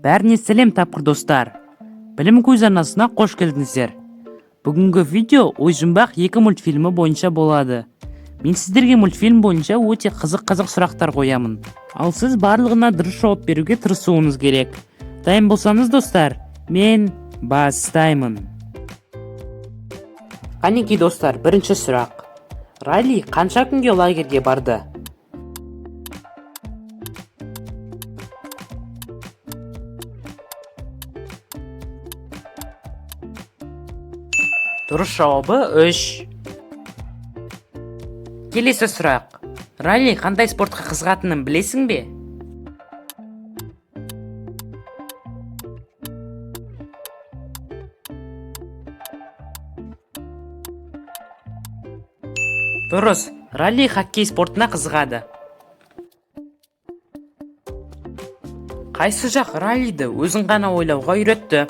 Бәріне сәлем тапқыр достар. Білім көз арнасына қош келдіңіздер. Бүгінгі видео Ой-жұмбақ 2 мультфильмі бойынша болады. Мен сіздерге мультфильм бойынша өте қызық сұрақтар қоямын. Ал сіз барлығына дұрыс жауап беруге тырысуыңыз керек. Дайын болсаңыз достар, мен бастаймын. Қанекей достар, бірінші сұрақ. Райли қанша күнге лагерьге барды? Дұрыс жауабы 3. Келесі сұрақ. Райли қандай спортқа қызығатынын білесің бе? Дұрыс, Райли хоккей спортына қызығады. Қайсы жақ Райлиді өзін ғана ойлауға үйретті?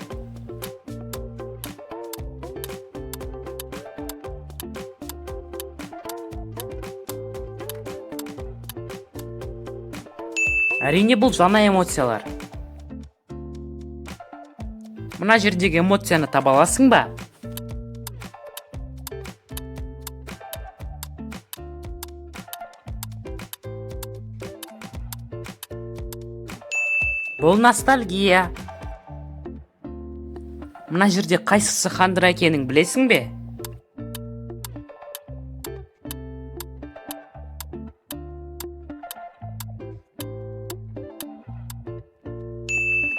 Әрине бұл жаңа эмоциялар. Мына жердегі эмоцияны таба аласың ба? Бұл ностальгия. Мына жерде қайсысы қандыра екенін білесің бе?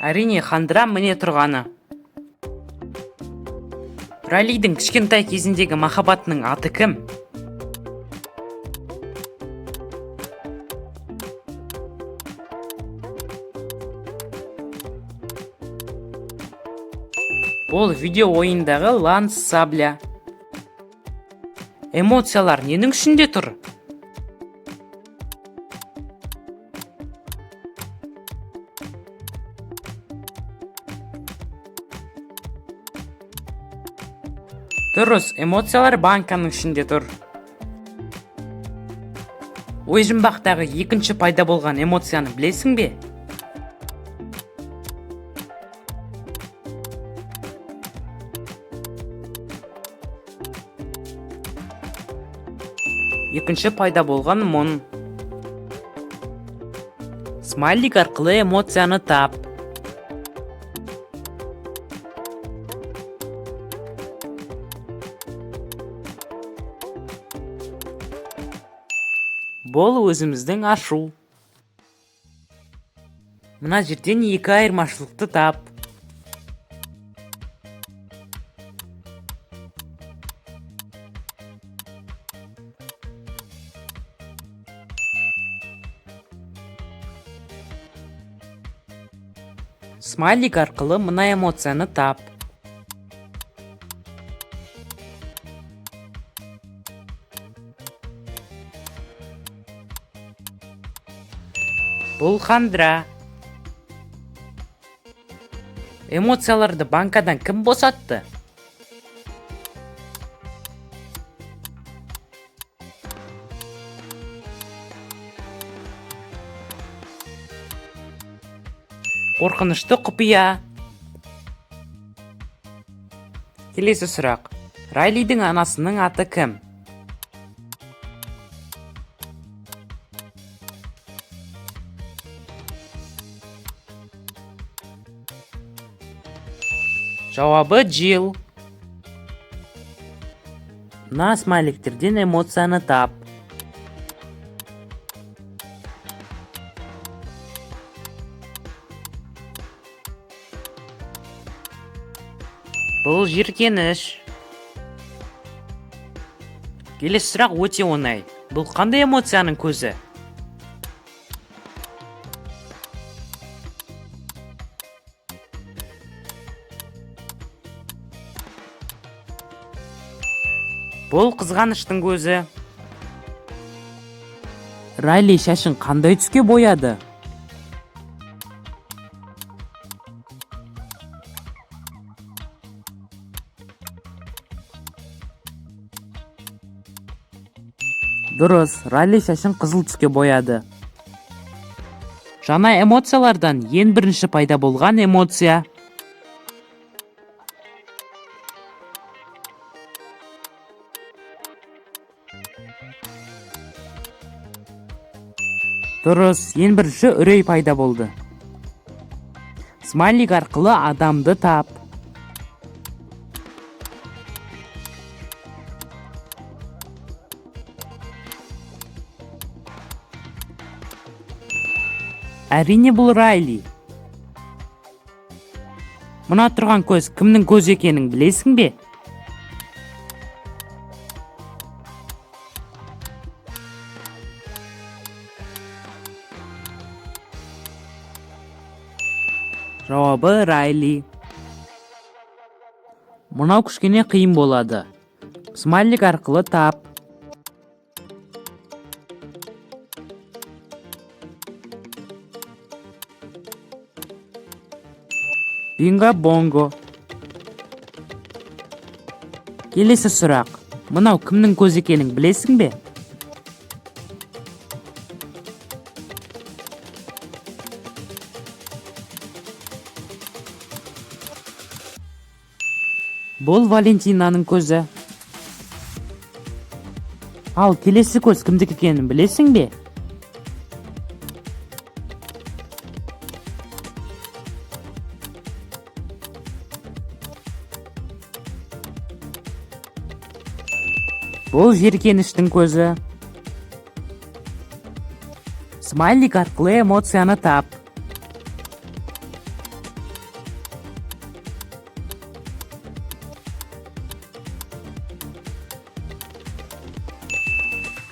Әрине, қандыра міне тұрғаны. Райлидің кішкентай кезіндегі махаббатының аты кім? Бұл видео ойындағы Ланс Сабля. Эмоциялар ненің ішінде тұр? Дұрыс, эмоциялар банканың ішінде тұр. Ой-жұмбақтағы екінші пайда болған эмоцияны білесің бе? Екінші пайда болған мұң. Смайлик арқылы эмоцияны тап. Бұл өзіміздің ашу. Мына жерден екі айырмашылықты тап. Смайлик арқылы мына эмоцияны тап. Бұл қандыра. Эмоцияларды банкадан кім босатты? Қорқынышты құпия. Келесі сұрақ. Райлидің анасының аты кім? Жауабы Джилл. Мына смайликтерден эмоцияны тап. Бұл жиіркеніш. Келесі сұрақ өте оңай. Бұл қандай эмоцияның көзі? Бұл қызғаныштың көзі. Райли шашын қандай түске бояды? Дұрыс, Райли шашын қызыл түске бояды. Жаңа эмоциялардан ең бірінші пайда болған эмоция. Дұрыс, ең бірінші үрей пайда болды. Смайлик арқылы адамды тап. Әрине бұл Райли. Мұна тұрған көз кімнің көзі екенін білесің бе? Жауабы Райли. Мұнау кішкене қиын болады. Смайлик арқылы тап. Бинго бонго. Келесі сұрақ. Мұнау кімнің көзі екенін білесің бе? Бұл Валентинаның көзі. Ал келесі көз кімдікі екенін білесің бе? Бұл жеркеніштің көзі. Смайлик арқылы эмоцияны тап.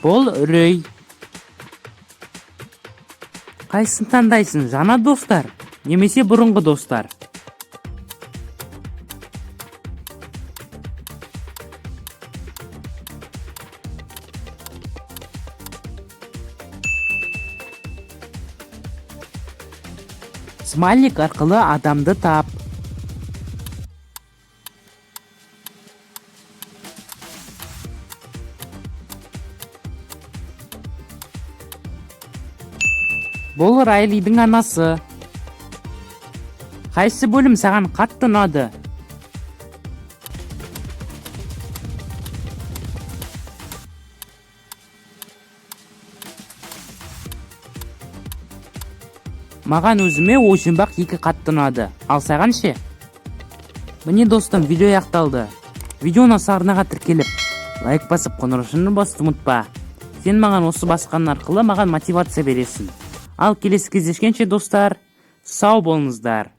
Бұл үрей. Қайсын таңдайсың, жаңа достар, немесе бұрынғы достар? Смайлик арқылы адамды тап. Бұл Райлидің анасы. Қайсы бөлім саған қатты ұнады? Маған өзіме ойжұмбақ 2 қатты ұнады. Ал саған ше? Міне достым, видео аяқталды. Видеоны арнаға тіркеліп, лайк басып қоңыраушыны басты ұмытпа. Сен маған осы басқан арқылы маған мотивация бересің. Ал келесі кездескенше достар, сау болыңыздар.